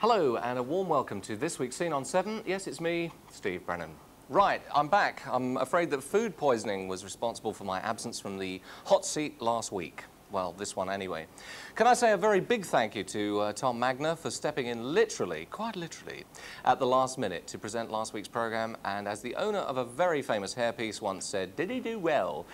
Hello and a warm welcome to this week's Scene on 7. Yes, it's me, Steve Brennan. Right, I'm back. I'm afraid that food poisoning was responsible for my absence from the hot seat last week. Well, this one anyway. Can I say a very big thank you to Tom Magner for stepping in literally, quite literally, at the last minute to present last week's programme, and as the owner of a very famous hairpiece once said, did he do well?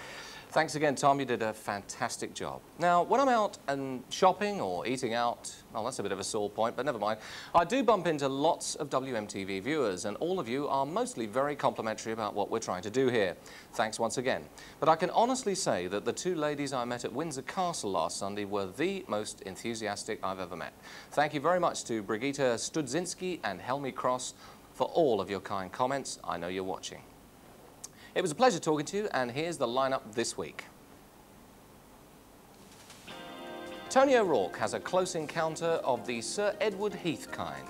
Thanks again, Tom. You did a fantastic job. Now, when I'm out and shopping or eating out, well, that's a bit of a sore point, but never mind. I do bump into lots of WMtv viewers, and all of you are mostly very complimentary about what we're trying to do here. Thanks once again. But I can honestly say that the two ladies I met at Windsor Castle last Sunday were the most enthusiastic I've ever met. Thank you very much to Brigitte Studzinski and Helmi Cross for all of your kind comments. I know you're watching. It was a pleasure talking to you, and here's the lineup this week. Tony O'Rourke has a close encounter of the Sir Edward Heath kind.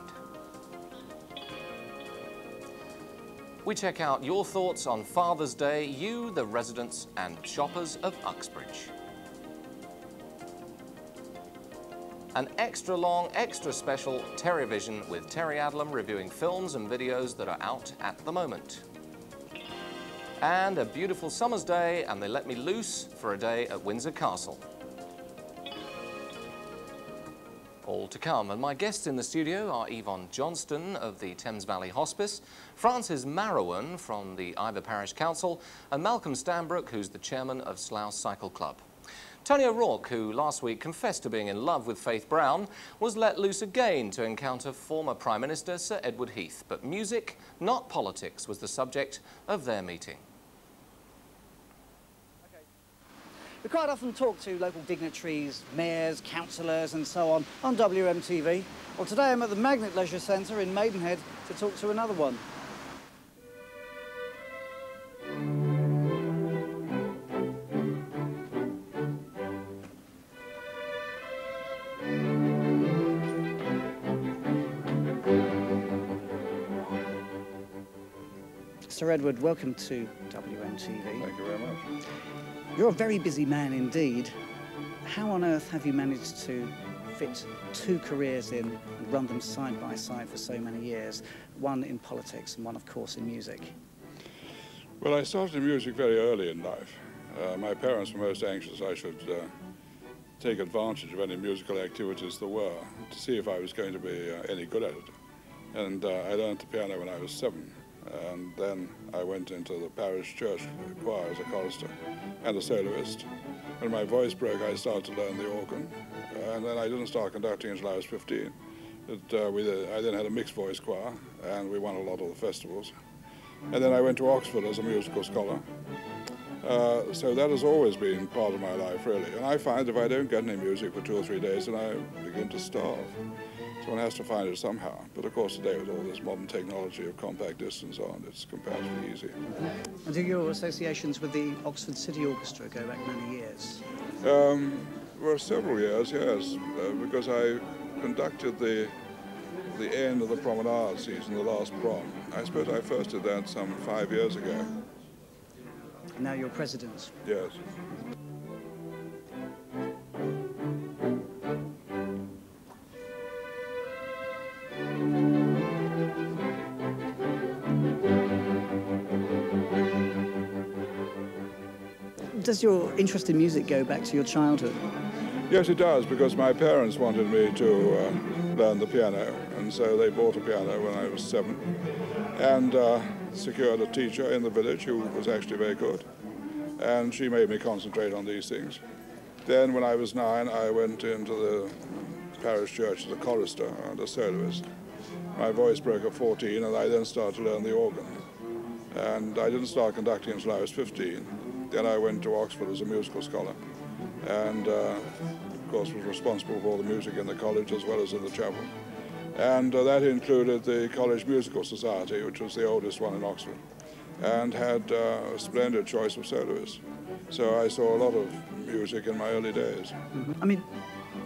We check out your thoughts on Father's Day, you, the residents and shoppers of Uxbridge. An extra long, extra special Terryvision with Terry Adlam reviewing films and videos that are out at the moment. And a beautiful summer's day, and they let me loose for a day at Windsor Castle. All to come, and my guests in the studio are Yvonne Johnston of the Thames Valley Hospice, Francis Marrowan from the Iver Parish Council, and Malcolm Stanbrook, who's the chairman of Slough Cycle Club. Tony O'Rourke, who last week confessed to being in love with Faith Brown, was let loose again to encounter former Prime Minister Sir Edward Heath. But music, not politics, was the subject of their meeting. We quite often talk to local dignitaries, mayors, councillors and so on WMtv. Well, today I'm at the Magnet Leisure Centre in Maidenhead to talk to another one. Sir Edward, welcome to WMtv. Thank you very much. You're a very busy man indeed. How on earth have you managed to fit two careers in and run them side by side for so many years? One in politics and one, of course, in music. Well, I started in music very early in life. My parents were most anxious I should take advantage of any musical activities there were to see if I was going to be any good at it. And I learned the piano when I was 7. And then I went into the parish church choir as a chorister and a soloist. When my voice broke, I started to learn the organ. And then I didn't start conducting until I was 15. I then had a mixed voice choir, and we won a lot of the festivals. And then I went to Oxford as a musical scholar. So that has always been part of my life, really. And I find if I don't get any music for 2 or 3 days, then I begin to starve. One has to find it somehow. But of course today with all this modern technology of compact disc and so on, it's comparatively easy. And do your associations with the Oxford City Orchestra go back many years? Well, several years, yes, because I conducted the end of the promenade season, the last prom. I suppose I first did that some 5 years ago. And now you're president? Yes. Does your interest in music go back to your childhood? Yes, it does, because my parents wanted me to learn the piano, and so they bought a piano when I was 7, and secured a teacher in the village who was actually very good, and she made me concentrate on these things. Then when I was 9, I went into the parish church as a chorister and a soloist. My voice broke at 14, and I then started to learn the organ. And I didn't start conducting until I was 15. Then I went to Oxford as a musical scholar, and of course was responsible for all the music in the college as well as in the chapel. And that included the College Musical Society, which was the oldest one in Oxford, and had a splendid choice of soloists. So I saw a lot of music in my early days. I mean,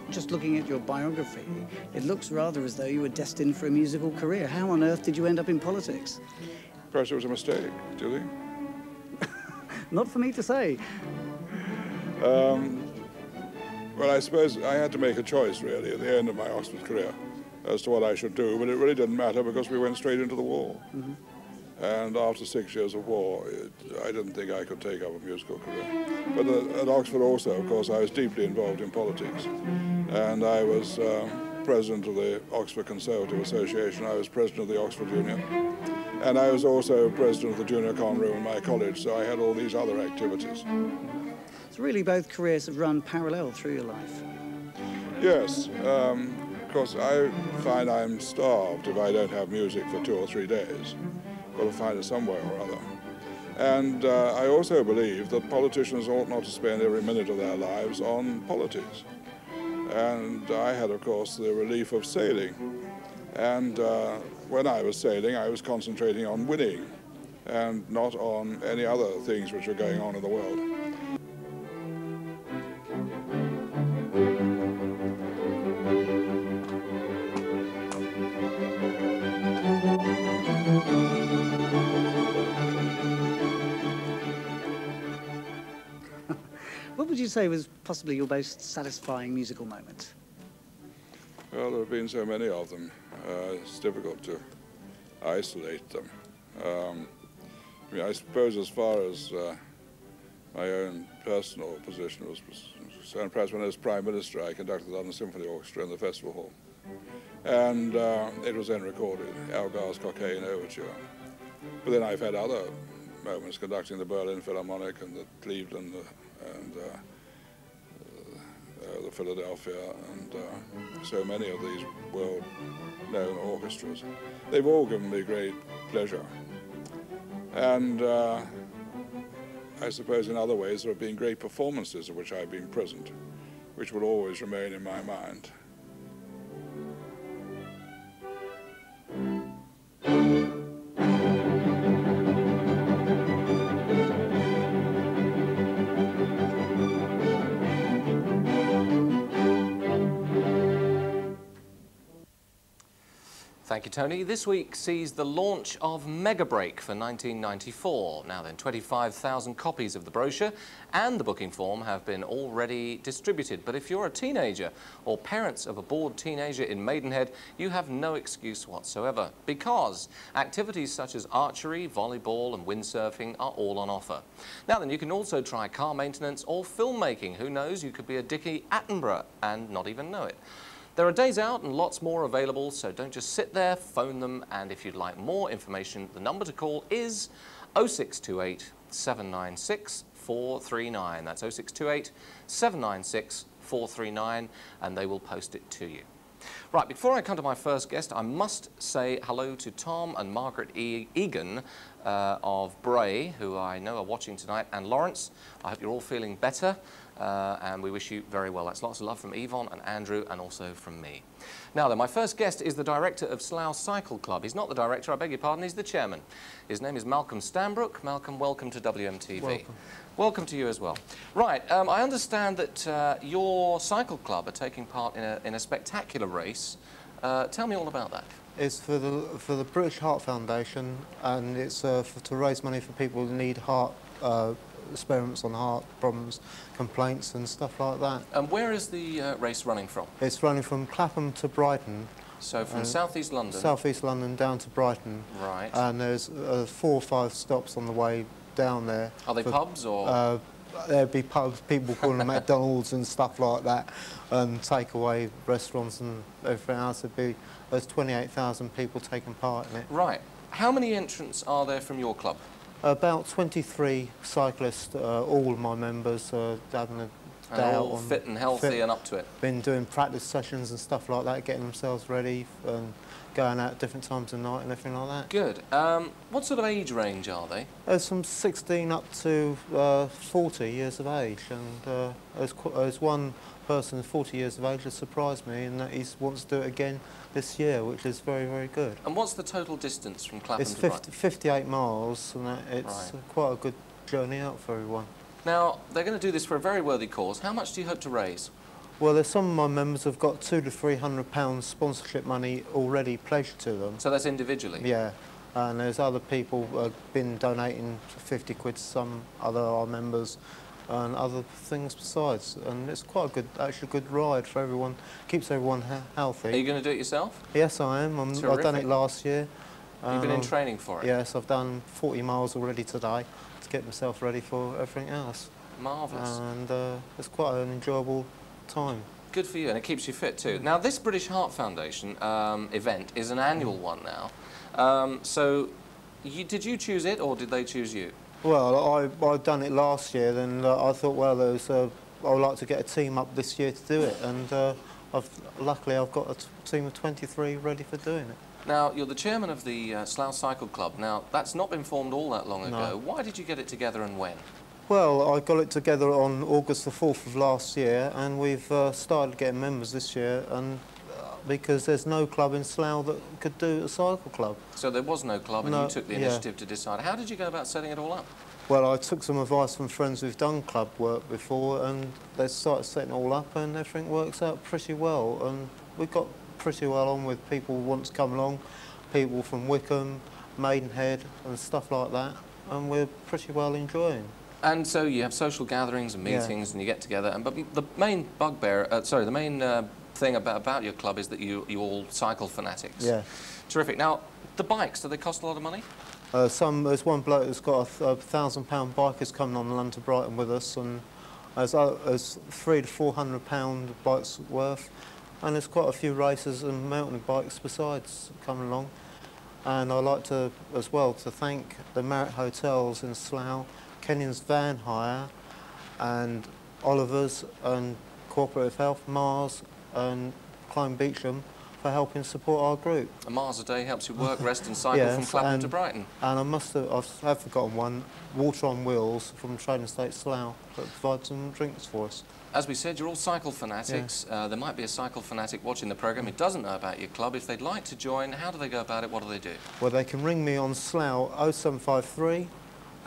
just looking at your biography, it looks rather as though you were destined for a musical career. How on earth did you end up in politics? Perhaps it was a mistake, do you think? Not for me to say. Well, I suppose I had to make a choice, really, at the end of my Oxford career. as to what I should do, but it really didn't matter because we went straight into the war. Mm-hmm. And after 6 years of war, I didn't think I could take up a musical career. But at Oxford also, of course, I was deeply involved in politics. And I was president of the Oxford Conservative Association. I was president of the Oxford Union. And I was also president of the junior common room in my college, so I had all these other activities. So really both careers have run parallel through your life? Yes. Of course, I find I'm starved if I don't have music for 2 or 3 days. Got to find it some way or other. And I also believe that politicians ought not to spend every minute of their lives on politics. And I had, of course, the relief of sailing. And when I was sailing, I was concentrating on winning and not on any other things which were going on in the world. What would you say was possibly your most satisfying musical moment? Well, there have been so many of them. It's difficult to isolate them. I mean, I suppose as far as my own personal position was concerned, perhaps when I was Prime Minister, I conducted the London Symphony Orchestra in the Festival Hall. And it was then recorded, Elgar's Cockaigne Overture. But then I've had other moments conducting the Berlin Philharmonic and the Cleveland and the Philadelphia and so many of these world-known orchestras. They've all given me great pleasure. And I suppose in other ways there have been great performances of which I've been present, which will always remain in my mind. Thank you, Tony. This week sees the launch of Mega Break for 1994. Now then, 25,000 copies of the brochure and the booking form have been already distributed. But if you're a teenager or parents of a bored teenager in Maidenhead, you have no excuse whatsoever, because activities such as archery, volleyball and windsurfing are all on offer. Now then, you can also try car maintenance or filmmaking. Who knows, you could be a Dickie Attenborough and not even know it. There are days out and lots more available, so don't just sit there, phone them, and if you'd like more information, the number to call is 0628 796 439. That's 0628 796 439, and they will post it to you. Right, before I come to my first guest, I must say hello to Tom and Margaret Egan of Bray, who I know are watching tonight, and Lawrence. I hope you're all feeling better. And we wish you very well. That's lots of love from Yvonne and Andrew and also from me. Now then, my first guest is the director of Slough Cycle Club. He's not the director, I beg your pardon, he's the chairman. His name is Malcolm Stanbrook. Malcolm, welcome to WMtv. Welcome. Welcome to you as well. Right, I understand that your cycle club are taking part in a spectacular race. Tell me all about that. It's for the British Heart Foundation, and it's to raise money for people who need heart experiments on heart problems, complaints and stuff like that. And where is the race running from? It's running from Clapham to Brighton. So from South East London? South East London down to Brighton. Right. And there's 4 or 5 stops on the way down there. Are they pubs or...? There'd be pubs, people calling them McDonald's and stuff like that, and takeaway restaurants and everything else. There's 28,000 people taking part in it. Right. How many entrants are there from your club? About 23 cyclists, all my members, having a day out. All fit and healthy and up to it. Been doing practice sessions and stuff like that, getting themselves ready and going out at different times of night and everything like that. Good. What sort of age range are they? There's from 16 up to 40 years of age, and there's one person 40 years of age that surprised me in that he wants to do it again this year, which is very, very good. And what's the total distance from Clapham to Brighton? It's 58 miles, and it's quite a good journey out for everyone. Now, they're going to do this for a very worthy cause. How much do you hope to raise? Well, there's some of my members have got £200 to £300 sponsorship money already pledged to them. So that's individually? Yeah. And there's other people who have been donating 50 quid, some other our members, and other things besides. And it's quite a good, actually good ride for everyone. Keeps everyone healthy. Are you going to do it yourself? Yes, I am. I've done it last year. You've been in training for it? Yes, I've done 40 miles already today to get myself ready for everything else. Marvellous. And it's quite an enjoyable time. Good for you, and it keeps you fit too. Now, this British Heart Foundation event is an annual one now. So, did you choose it, or did they choose you? Well, I've done it last year, and I thought, well, I would like to get a team up this year to do it, and luckily I've got a team of 23 ready for doing it. Now, you're the chairman of the Slough Cycle Club. Now, that's not been formed all that long ago. Why did you get it together and when? Well, I got it together on August the 4th of last year, and we've started getting members this year, and because there's no club in Slough that could do a cycle club. So there was no club, and you took the initiative to decide. How did you go about setting it all up? Well, I took some advice from friends who've done club work before, and they started setting it all up, and everything works out pretty well. And we got pretty well on with people who want to come along, people from Wickham, Maidenhead, and stuff like that, and we're pretty well enjoying. And so you have social gatherings and meetings, and you get together. And but the main bugbear, the main thing about your club is that you all cycle fanatics. Yeah. Terrific. Now, the bikes, do they cost a lot of money? There's one bloke who's got a £1,000 bike who's coming on the London to Brighton with us, and there's £300 to £400 bikes worth, and there's quite a few races and mountain bikes besides coming along. And I'd like to, as well, to thank the Marriott Hotels in Slough, Kenyon's Van Hire, and Oliver's, and Cooperative Health, Mars, and Clyde Beecham for helping support our group. A Mars a day helps you work, rest and cycle from Clapham to Brighton. And I've forgotten one, Water on Wheels from Trading Estate Slough, that provides some drinks for us. As we said, you're all cycle fanatics. Yeah. There might be a cycle fanatic watching the programme who doesn't know about your club. If they'd like to join, how do they go about it? What do they do? Well, they can ring me on Slough 0753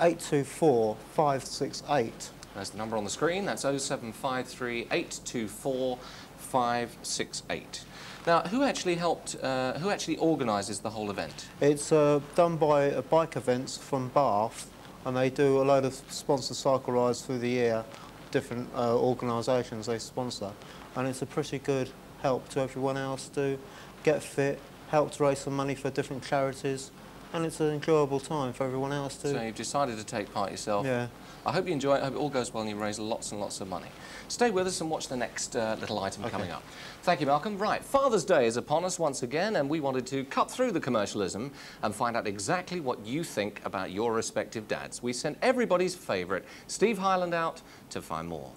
824 568. There's the number on the screen. That's 0753 824 568. Now, who actually organises the whole event? It's done by Bike Events from Bath, and they do a load of sponsored cycle rides through the year. Different organisations they sponsor, and it's a pretty good help to everyone else to get fit, help to raise some money for different charities, and it's an enjoyable time for everyone else too. So you've decided to take part yourself. Yeah. I hope you enjoy it. I hope it all goes well and you raise lots and lots of money. Stay with us and watch the next little item coming up. Thank you, Malcolm. Right, Father's Day is upon us once again, and we wanted to cut through the commercialism and find out exactly what you think about your respective dads. We sent everybody's favourite, Steve Hyland, out to find more.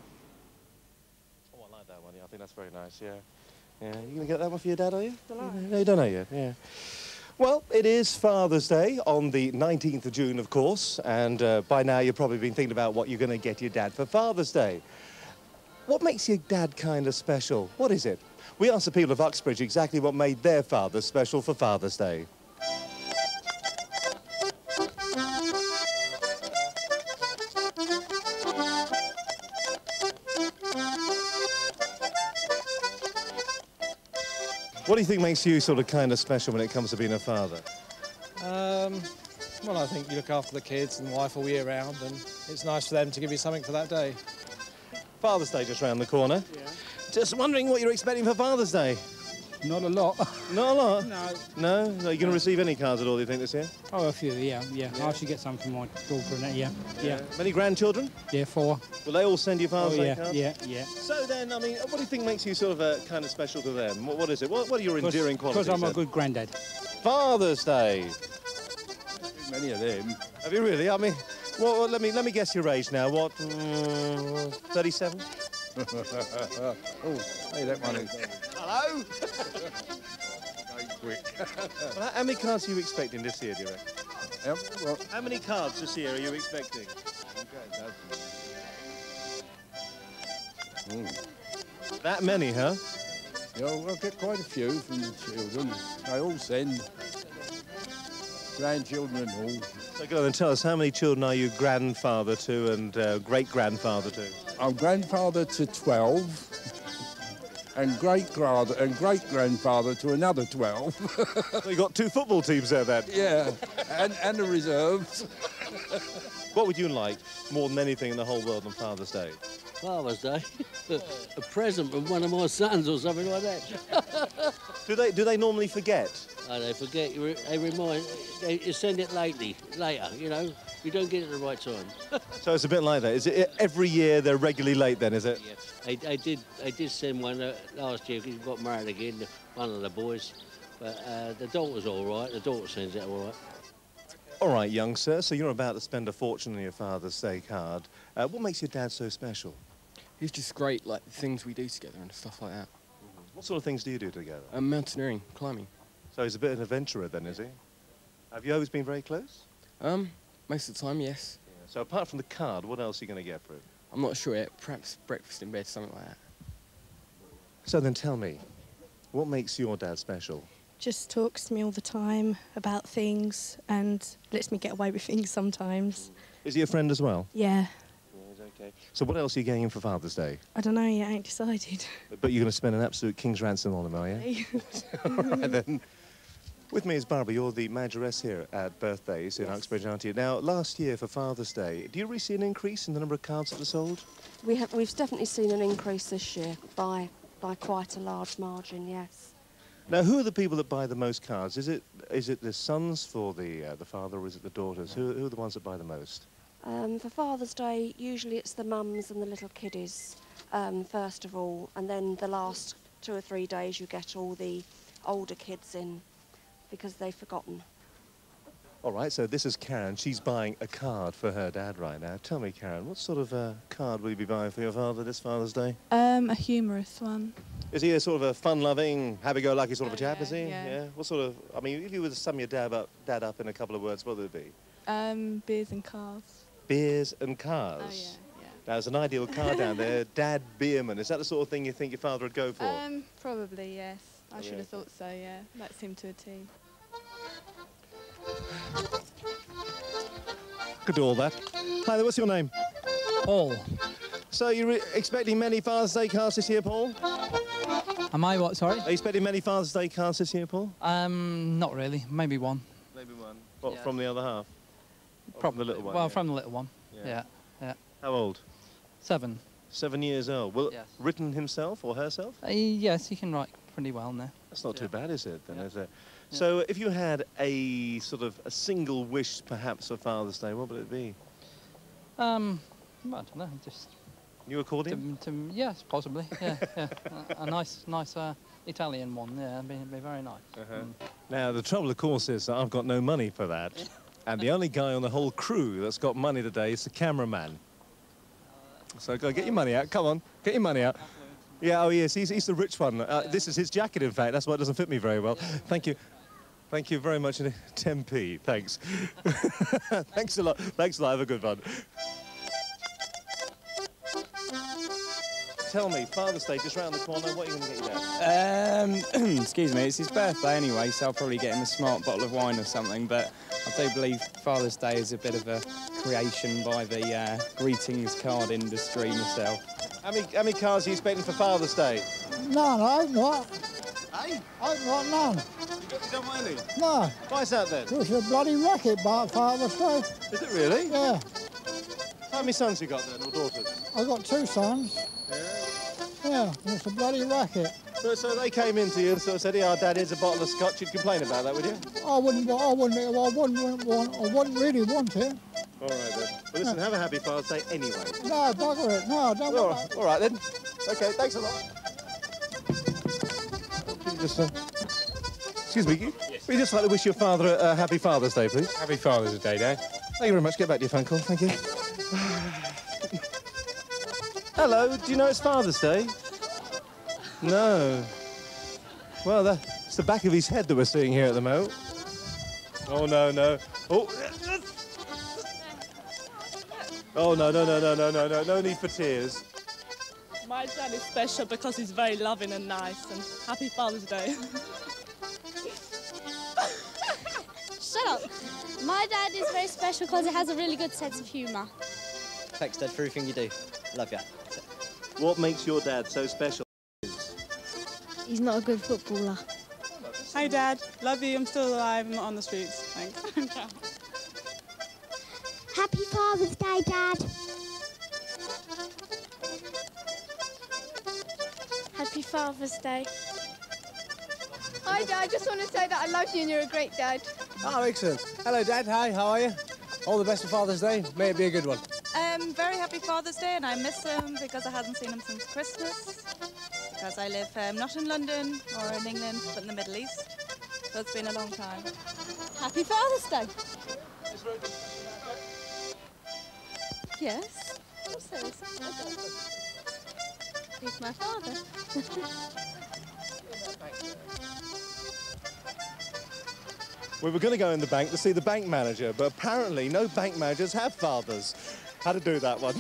Oh, I like that one. Yeah, I think that's very nice. Yeah. Yeah. You going to get that one for your dad, are you? No, you don't, are you? Yeah. Well, it is Father's Day on the 19th of June, of course, and by now you've probably been thinking about what you're going to get your dad for Father's Day. What makes your dad kind of special? What is it? We asked the people of Uxbridge exactly what made their father special for Father's Day. What do you think makes you sort of kind of special when it comes to being a father? Well, I think you look after the kids and the wife all year round, and it's nice for them to give you something for that day. Father's Day just round the corner. Yeah. Just wondering what you're expecting for Father's Day. Not a lot. Not a lot? No. No? Are you going to receive any cards at all, do you think, this year? Oh, a few, yeah. I should get some from my daughter and that, yeah. Many grandchildren? Yeah, 4. Will they all send you Father's Day cards? Yeah. So then, I mean, what do you think makes you sort of kind of special to them? What is it? What are your endearing qualities? Because I'm a good granddad. Father's Day. Many of them. Have you really? I mean, well, let me guess your age now. What? 37? Oh, hey, that one is. Hello? Very quick. Well, how many cards are you expecting this year, do you reckon? How many cards this year are you expecting? That many, huh? Yeah, well, I'll get quite a few from the children. They all send. Grandchildren and all. So go on and tell us, how many children are you grandfather to and great-grandfather to? I'm grandfather to 12 and great-grandfather to another 12. So you got 2 football teams there then? Yeah, and the reserves. What would you like more than anything in the whole world on Father's Day? Father's Day? A present from one of my sons or something like that. Do they normally forget? Oh, they forget, they remind, you send it later, you know. You don't get it at the right time. So it's a bit like that. Is it every year they're regularly late then, is it? Yeah. I did send one last year because he got married again, one of the boys. But the daughter's all right. The daughter sends it all right. All right, young sir, so you're about to spend a fortune on your Father's Day card. What makes your dad so special? He's just great, like the things we do together and stuff like that. What sort of things do you do together? Mountaineering, climbing. So he's a bit of an adventurer then, is he? Have you always been very close? Most of the time, yes. Yeah. So apart from the card, what else are you going to get for him? I'm not sure yet. Perhaps breakfast in bed, something like that. So then tell me, what makes your dad special? Just talks to me all the time about things and lets me get away with things sometimes. Is he a friend as well? Yeah. Okay. So what else are you getting him for Father's Day? I don't know yet, I ain't decided. But you're going to spend an absolute king's ransom on him, are you? All right then. With me is Barbara. You're the manageress here at Birthdays in Uxbridge, aren't you? Now, last year for Father's Day, do you really see an increase in the number of cards that were sold? We've definitely seen an increase this year by quite a large margin, yes. Now, who are the people that buy the most cards? Is it the sons for the father, or is it the daughters? Who are the ones that buy the most? For Father's Day, usually it's the mums and the little kiddies, first of all, and then the last 2 or 3 days you get all the older kids in, because they've forgotten. All right, so this is Karen. She's buying a card for her dad right now. Tell me, Karen, what sort of card will you be buying for your father this Father's Day? A humorous one. Is he a sort of a fun-loving, happy-go-lucky sort of a chap, is he? Yeah. What sort of, I mean, if you were to sum your dad up in a couple of words, what would it be? Beers and cars. Beers and cars? Oh, yeah. Now, there's an ideal car down there, Dad Beerman. Is that the sort of thing you think your father would go for? Probably, yes. I should have thought so, yeah. That's him to a T. Could do all that. Hi there, what's your name? Paul. So you're expecting many Father's Day cards this year, Paul? Am I what, sorry? Are you expecting many Father's Day cards this year, Paul? Not really. Maybe one. Maybe one. What, from the other half? Probably. From the little one? Well, from the little one. Yeah. How old? 7. 7 years old. Well, yes. Written himself or herself? Yes, he can write pretty well now. That's not too bad, is it, then, is it? Yeah. So if you had a sort of a single wish, perhaps, for Father's Day, what would it be? I don't know, just... New accordion? Yes, possibly, yeah. A nice Italian one, yeah, it'd be very nice. Now, the trouble, of course, is that I've got no money for that. And the only guy on the whole crew that's got money today is the cameraman. So go get your money out. Come on, get your money out. Yeah, oh yes, he's the rich one. This is his jacket, in fact. That's why it doesn't fit me very well. Thank you. Thank you very much. 10p, thanks. Thanks a lot. Thanks a lot. Have a good one. Tell me, Father's Day just round the corner. What are you going to get your dad? Excuse me, it's his birthday anyway, so I'll probably get him a smart bottle of wine or something, but I do believe Father's Day is a bit of a creation by the greetings card industry myself. How many cards are you expecting for Father's Day? None, I ain't got. Hey? I ain't got none. You don't want any? No. Why is that then? It's a bloody racket by Father's Day. Is it really? Yeah. How many sons you got then, or daughters? I got 2 sons. Yeah, it's a bloody racket. So they came into you and sort of said, "Yeah, Dad, here's a bottle of scotch." You'd complain about that, would you? I wouldn't really want it. All right then. Well, listen, have a happy Father's Day anyway. No, bugger it. No, don't want that. All right then. Okay, thanks a lot. Excuse me, we'd just like to wish your father a happy Father's Day, please. Happy Father's Day, Dad. Thank you very much. Get back to your phone call. Thank you. Hello, do you know it's Father's Day? No. Well, it's the back of his head that we're seeing here at the moment. Oh, no, no. Oh, oh no, no need for tears. My dad is special because he's very loving and nice, and happy Father's Day. Shut up. My dad is very special because he has a really good sense of humour. Thanks, Dad, for everything you do. Love ya. What makes your dad so special? He's not a good footballer. Hi, Dad. Love you. I'm still alive. I'm not on the streets. Thanks. Happy Father's Day, Dad. Happy Father's Day. Hi, Dad. Just want to say that I love you and you're a great dad. Oh, excellent. Hello, Dad. Hi, how are you? All the best for Father's Day. May it be a good one. Very happy Father's Day, and I miss him because I hadn't seen him since Christmas. Because I live not in London or in England, but in the Middle East. So it's been a long time. Happy Father's Day. Yes. What's this? He's my father. We were going to go in the bank to see the bank manager, but apparently no bank managers have fathers. How to do that one.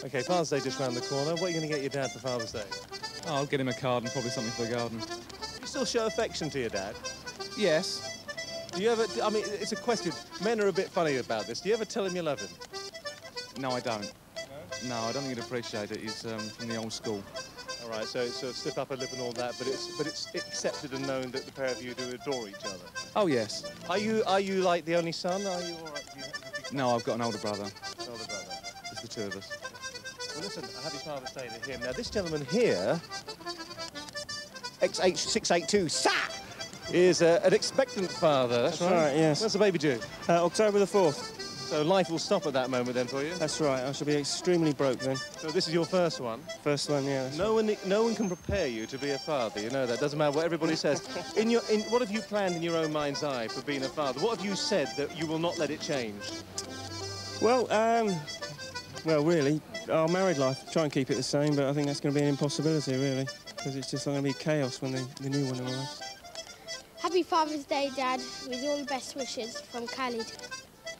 OK, Father's Day just round the corner. What are you going to get your dad for Father's Day? Oh, I'll get him a card and probably something for the garden. You still show affection to your dad? Yes. Do you ever... I mean, it's a question. Men are a bit funny about this. Do you ever tell him you love him? No, I don't. No, I don't think he'd appreciate it. He's from the old school. All right, so slip up a lip and all that, but it's accepted and known that the pair of you do adore each other. Oh, yes. Are you like the only son? Are you all right? No, I've got an older brother. Older brother. It's the two of us. Well, listen, a happy Father's Day to him. Now, this gentleman here, XH682, is an expectant father. That's right, yes. When's the baby due? October the 4th. So life will stop at that moment then for you? That's right. I shall be extremely broke then. So this is your first one? First one, yeah. No one can prepare you to be a father. You know that. Doesn't matter what everybody says. What have you planned in your own mind's eye for being a father? What have you said that you will not let it change? Well, really, our married life, try and keep it the same, but I think that's going to be an impossibility, really, because it's just going to be chaos when the new one arrives. Happy Father's Day, Dad, with all the best wishes from Khalid.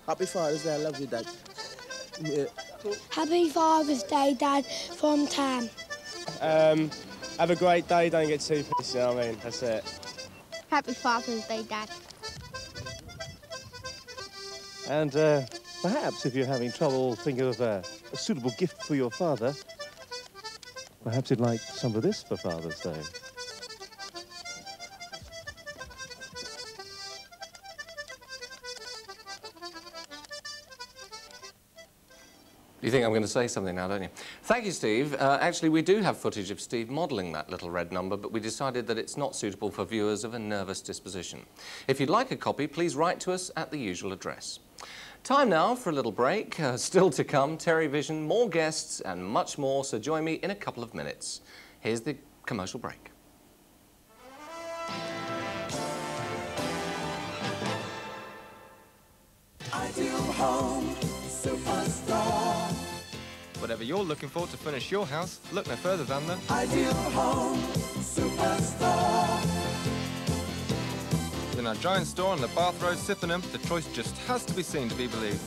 Happy Father's Day, I love you, Dad. Yeah. Happy Father's Day, Dad, from Tam. Have a great day, don't get too pissed, you know what I mean? That's it. Happy Father's Day, Dad. And perhaps if you're having trouble thinking of a suitable gift for your father, perhaps you'd like some of this for Father's Day. You think I'm going to say something now, don't you? Thank you, Steve. Actually, we do have footage of Steve modelling that little red number, but we decided that it's not suitable for viewers of a nervous disposition. If you'd like a copy, please write to us at the usual address. Time now for a little break. Still to come, Terry Vision, more guests and much more, so join me in a couple of minutes. Here's the commercial break. Ideal Home Superstore. Whatever you're looking for to finish your house, look no further than the Ideal Home Superstore. In our giant store on the Bath Road, Sippenham, the choice just has to be seen to be believed.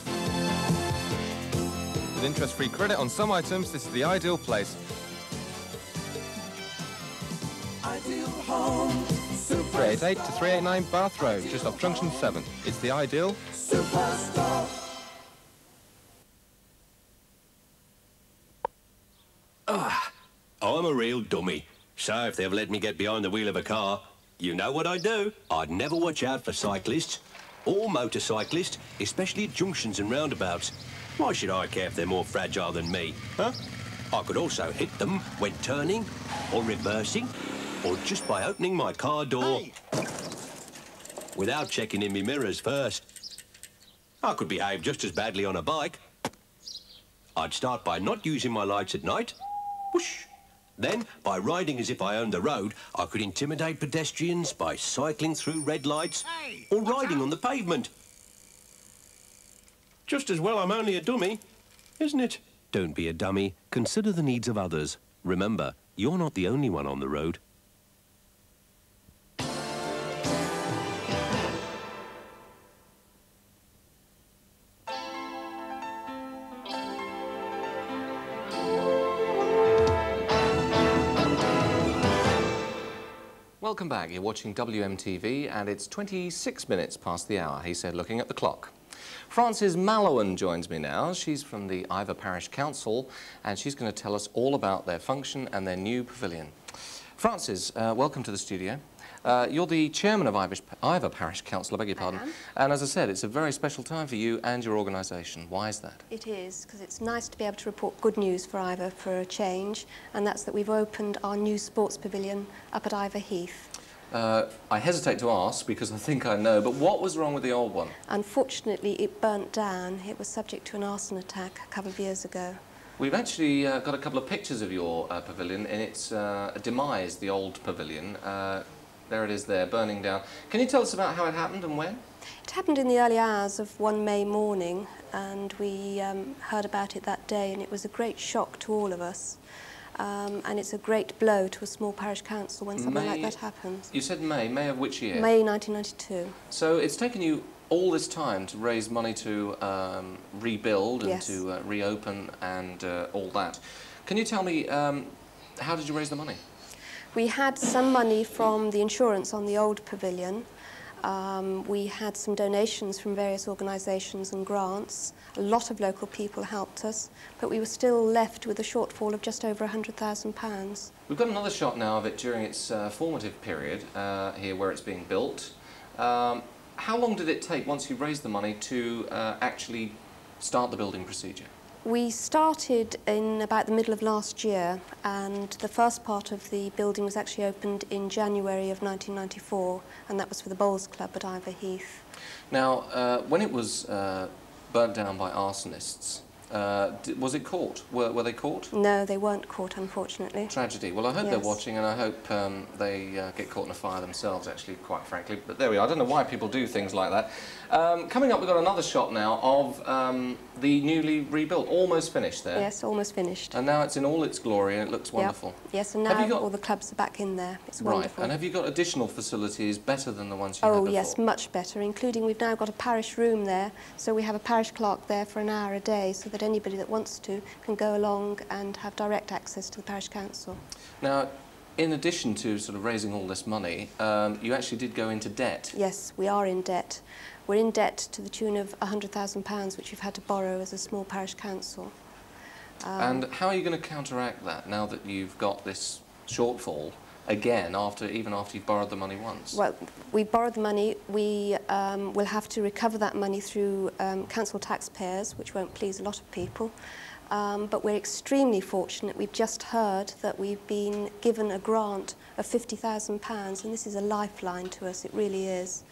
With interest-free credit on some items, this is the ideal place. Ideal Home Superstore. 388 to 389 Bath Road, just off Junction 7. It's the ideal Superstore. I'm a real dummy. So if they ever let me get behind the wheel of a car, you know what I'd do? I'd never watch out for cyclists or motorcyclists, especially at junctions and roundabouts. Why should I care if they're more fragile than me, huh? I could also hit them when turning or reversing or just by opening my car door without checking in my mirrors first. I could behave just as badly on a bike. I'd start by not using my lights at night. Whoosh. Then, by riding as if I owned the road, I could intimidate pedestrians by cycling through red lights or riding on the pavement. Just as well I'm only a dummy, isn't it? Don't be a dummy. Consider the needs of others. Remember, you're not the only one on the road. Welcome back. You're watching WMtv and it's 26 minutes past the hour, he said, looking at the clock. Frances Mallowan joins me now. She's from the Iver Parish Council and she's going to tell us all about their function and their new pavilion. Frances, welcome to the studio. You're the chairman of Iver Parish Council, I beg your pardon. And as I said, it's a very special time for you and your organisation. Why is that? It is, because it's nice to be able to report good news for Iver for a change, and that's that we've opened our new sports pavilion up at Iver Heath. I hesitate to ask because I think I know, but what was wrong with the old one? Unfortunately, it burnt down. It was subject to an arson attack a couple of years ago. We've actually got a couple of pictures of your pavilion in its demise, the old pavilion. There it is there, burning down. Can you tell us about how it happened and when? It happened in the early hours of one May morning, and we heard about it that day, and it was a great shock to all of us. And it's a great blow to a small parish council when something like that happens. You said May of which year? May 1992. So it's taken you all this time to raise money to rebuild and to reopen and all that. Can you tell me, how did you raise the money? We had some money from the insurance on the old pavilion. We had some donations from various organisations and grants. A lot of local people helped us, but we were still left with a shortfall of just over £100,000. We've got another shot now of it during its formative period, here where it's being built. How long did it take, once you raised the money, to actually start the building procedure? We started in about the middle of last year, and the first part of the building was actually opened in January of 1994, and that was for the Bowls Club at Iver Heath. Now, when it was burnt down by arsonists, was it caught? Were they caught? No, they weren't caught, unfortunately. Tragedy. Well, I hope they're watching, and I hope they get caught in a fire themselves, actually, quite frankly. But there we are. I don't know why people do things like that. Coming up, we've got another shot now of the newly rebuilt, almost finished there. Yes, almost finished. And now it's in all its glory, and it looks wonderful. Yes, and now all the clubs are back in there. It's wonderful. Right, and have you got additional facilities better than the ones you had before? Oh, yes, much better, including we've now got a parish room there, so we have a parish clerk there for an hour a day, so that anybody that wants to can go along and have direct access to the parish council. Now, in addition to sort of raising all this money, you actually did go into debt. Yes, we are in debt. We're in debt to the tune of £100,000, which we've had to borrow as a small parish council. And how are you going to counteract that now that you've got this shortfall again, even after you've borrowed the money once? Well, we borrowed the money. We will have to recover that money through council taxpayers, which won't please a lot of people. But we're extremely fortunate. We've just heard that we've been given a grant of £50,000, and this is a lifeline to us, it really is.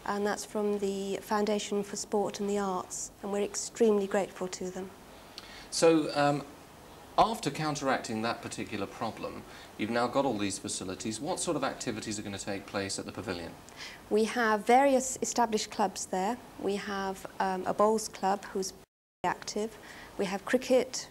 And that's from the Foundation for Sport and the Arts, and we're extremely grateful to them. So, after counteracting that particular problem, you've now got all these facilities. What sort of activities are going to take place at the pavilion? We have various established clubs there. We have a bowls club who's active. We have cricket,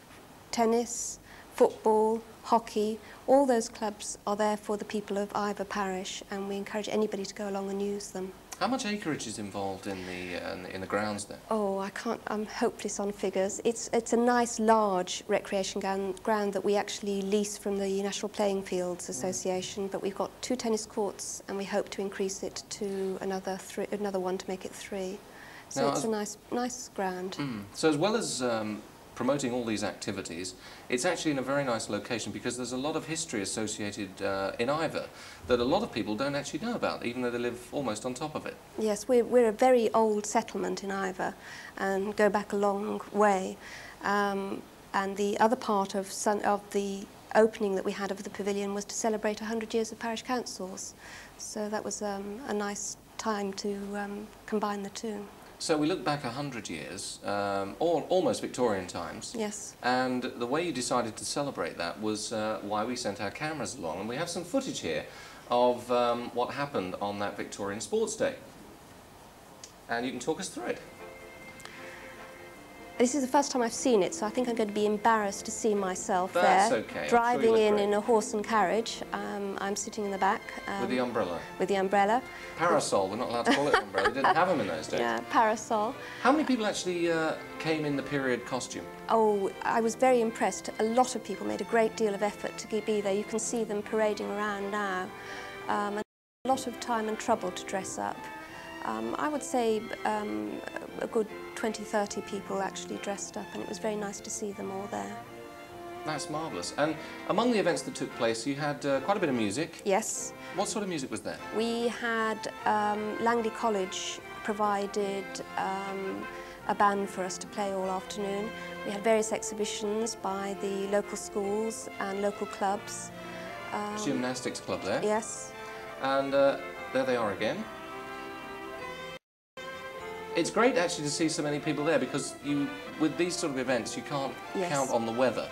tennis, football, hockey. All those clubs are there for the people of Iver Parish, and we encourage anybody to go along and use them. How much acreage is involved in the grounds there? Oh, I'm hopeless on figures. It's a nice, large recreation ground that we actually lease from the National Playing Fields Association, but we've got 2 tennis courts, and we hope to increase it to another one to make it 3. So now, it's a nice ground. So as well as promoting all these activities, it's actually in a very nice location because there's a lot of history associated in Iver that a lot of people don't actually know about, even though they live almost on top of it. Yes, we're a very old settlement in Iver and go back a long way. And the other part of the opening that we had of the pavilion was to celebrate 100 years of parish councils. So that was a nice time to combine the two. So we look back 100 years, or almost Victorian times. Yes. And the way you decided to celebrate that was why we sent our cameras along. And we have some footage here of what happened on that Victorian Sports Day. And you can talk us through it. This is the first time I've seen it, so I think I'm going to be embarrassed to see myself That's there. okay. Driving in a horse and carriage. I'm sitting in the back. With the umbrella? With the umbrella. Parasol, we're not allowed to call it an umbrella. They didn't have them in those days. Yeah, parasol. How many people actually came in the period costume? Oh, I was very impressed. A lot of people made a great deal of effort to be there. You can see them parading around now. And a lot of time and trouble to dress up. I would say a good 20, 30 people actually dressed up, and it was very nice to see them all there. That's marvellous. And among the events that took place, you had quite a bit of music. Yes. What sort of music was there? We had Langley College provided a band for us to play all afternoon. We had various exhibitions by the local schools and local clubs. Gymnastics club there? Yes. And there they are again. It's great actually to see so many people there because with these sort of events you can't count on the weather.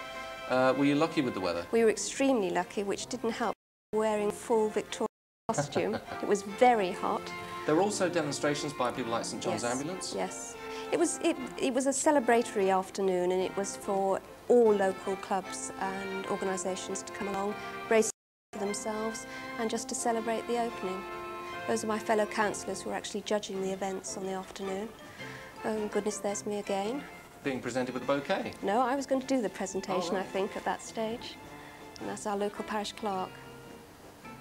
Were you lucky with the weather? We were extremely lucky, which didn't help wearing full Victorian costume. It was very hot. There were also demonstrations by people like St John's Ambulance? Yes. It was a celebratory afternoon, and it was for all local clubs and organisations to come along, race for themselves and just to celebrate the opening. Those are my fellow councillors who are actually judging the events on the afternoon. Oh goodness, there's me again. Being presented with a bouquet? No, I was going to do the presentation, right. I think, at that stage. And that's our local parish clerk.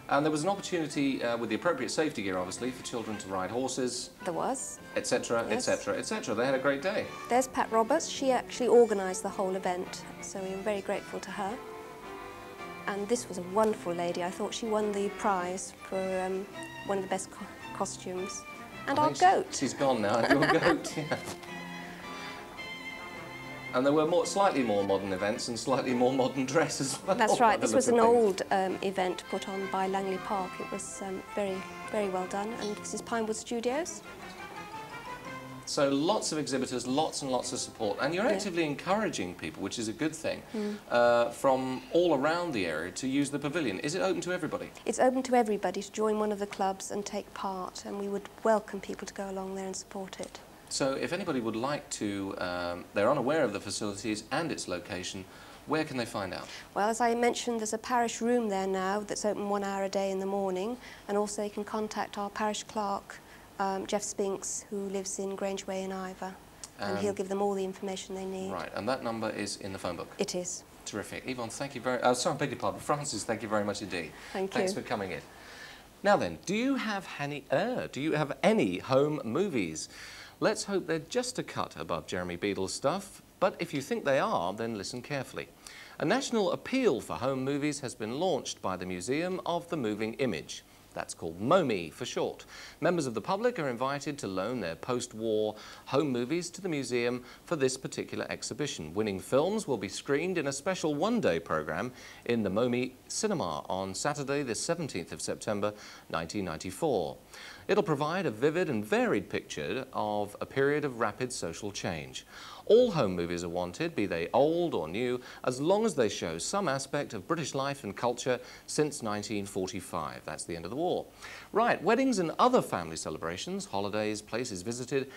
And there was an opportunity with the appropriate safety gear, obviously, for children to ride horses. There was. Etc, etc, etc. They had a great day. There's Pat Roberts. She actually organised the whole event, so we were very grateful to her. And this was a wonderful lady. I thought she won the prize for one of the best costumes. And our goat. She's gone now, your goat, yeah. And there were slightly more modern events and slightly more modern dress as well. That's right. This was an old event put on by Langley Park. It was very, very well done. And this is Pinewood Studios. So lots of exhibitors, lots and lots of support. And you're actively encouraging people, which is a good thing, from all around the area to use the pavilion. Is it open to everybody? It's open to everybody to join one of the clubs and take part. And we would welcome people to go along there and support it. So if anybody would like to, they're unaware of the facilities and its location, where can they find out? Well, as I mentioned, there's a parish room there now that's open 1 hour a day in the morning, and also you can contact our parish clerk, Jeff Spinks, who lives in Grange Way in Ivor, and he'll give them all the information they need. Right, and that number is in the phone book? It is. Terrific. Yvonne, thank you very... sorry, I beg your pardon. Francis, thank you very much indeed. Thanks for coming in. Now then, do you have any home movies? Let's hope they're just a cut above Jeremy Beadle's stuff, but if you think they are, then listen carefully. A national appeal for home movies has been launched by the Museum of the Moving Image. That's called MOMI for short. Members of the public are invited to loan their post-war home movies to the museum for this particular exhibition. Winning films will be screened in a special one-day programme in the MOMI cinema on Saturday, the 17th of September, 1994. It'll provide a vivid and varied picture of a period of rapid social change. All home movies are wanted, be they old or new, as long as they show some aspect of British life and culture since 1945. That's the end of the war. Right, weddings and other family celebrations, holidays, places visited,